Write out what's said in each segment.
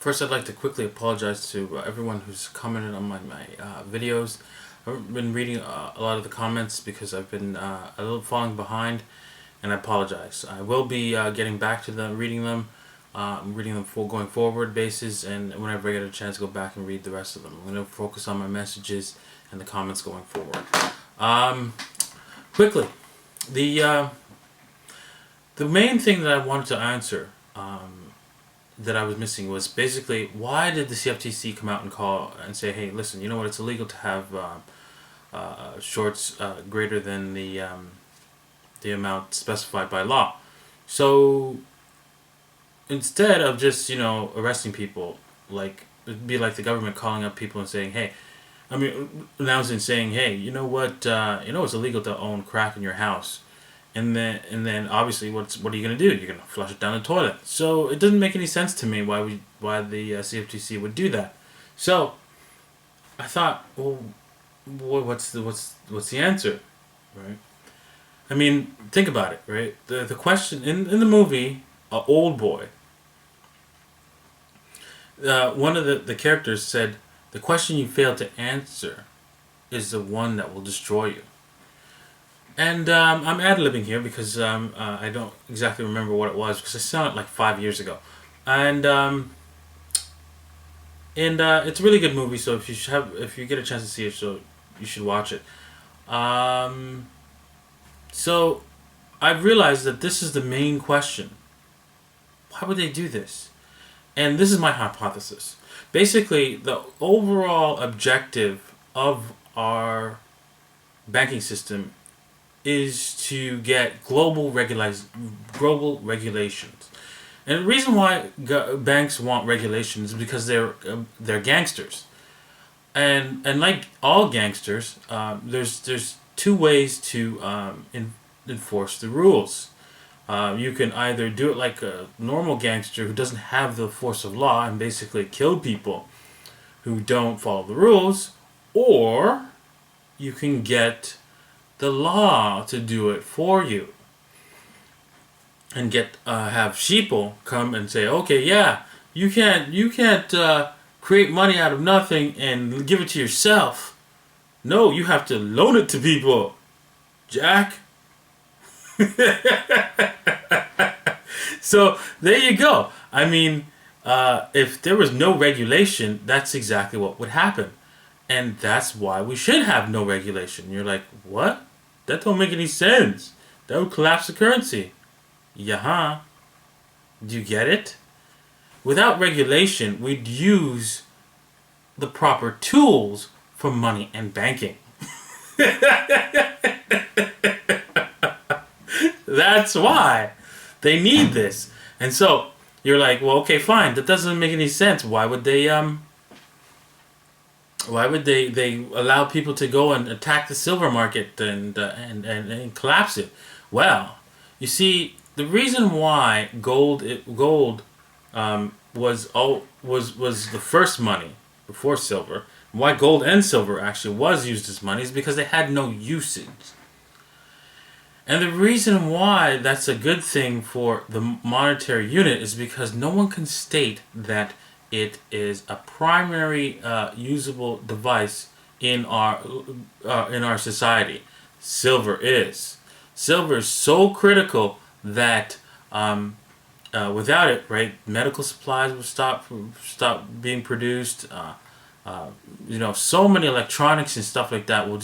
First, I'd like to quickly apologize to everyone who's commented on my videos. I've been reading a lot of the comments because I've been a little falling behind, and I apologize. I will be getting back to them, reading them for going forward basis, and whenever I get a chance to go back and read the rest of them. I'm going to focus on my messages and the comments going forward. Quickly, the main thing that I wanted to answer that I was missing was basically, why did the CFTC come out and call and say, hey, listen, you know what, it's illegal to have shorts greater than the amount specified by law. So instead of just, arresting people, it'd be like the government calling up people and saying, hey, announcing, saying, hey, you know what, it's illegal to own crack in your house. And then obviously, what are you gonna do? You're gonna flush it down the toilet. So it doesn't make any sense to me why the CFTC would do that. So I thought, well, what's the answer, right? I mean, think about it, right? The question in the movie, Old Boy. One of the characters said, the question you fail to answer is the one that will destroy you. And I'm ad-libbing here because I don't exactly remember what it was, because I saw it like 5 years ago. And it's a really good movie, so if you get a chance to see it, so you should watch it. So I've realized that this is the main question. Why would they do this? And this is my hypothesis. Basically, the overall objective of our banking system is to get global regulations. And the reason why banks want regulations is because they're gangsters. And like all gangsters, there's two ways to enforce the rules. You can either do it like a normal gangster who doesn't have the force of law and basically kill people who don't follow the rules, or you can get the law to do it for you and have sheeple come and say, okay, yeah, you can't create money out of nothing and give it to yourself. No, you have to loan it to people, Jack. So there you go. I mean, if there was no regulation, that's exactly what would happen. And that's why we should have no regulation. You're like, what? That don't make any sense. That would collapse the currency. Yeah. Do you get it? Without regulation, we'd use the proper tools for money and banking. That's why they need this. And so you're like, well, okay, fine. That doesn't make any sense. Why would they allow people to go and attack the silver market and collapse it? Well, you see, the reason why gold was the first money before silver, why gold and silver actually was used as money, is because they had no usage. And the reason why that's a good thing for the monetary unit is because no one can state that it is a primary usable device in our society. Silver is. Silver is so critical that without it, right, medical supplies will stop being produced. So many electronics and stuff like that will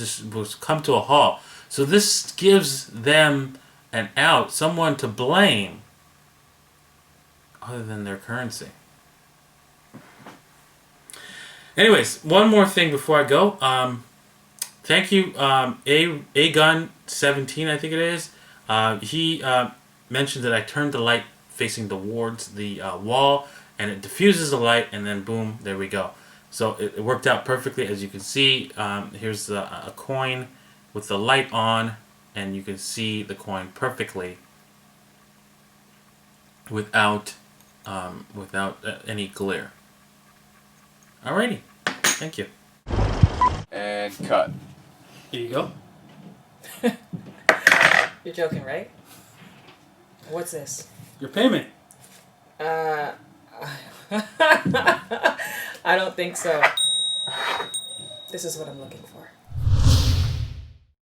come to a halt. So this gives them an out, someone to blame, other than their currency. Anyways, one more thing before I go. Thank you, A-Gun17, I think it is. He mentioned that I turned the light facing towards the wall, and it diffuses the light, and then boom, there we go. So it worked out perfectly, as you can see. Here's a coin with the light on, and you can see the coin perfectly without any glare. Alrighty, thank you. And cut. Here you go. You're joking, right? What's this? Your payment. I don't think so. This is what I'm looking for.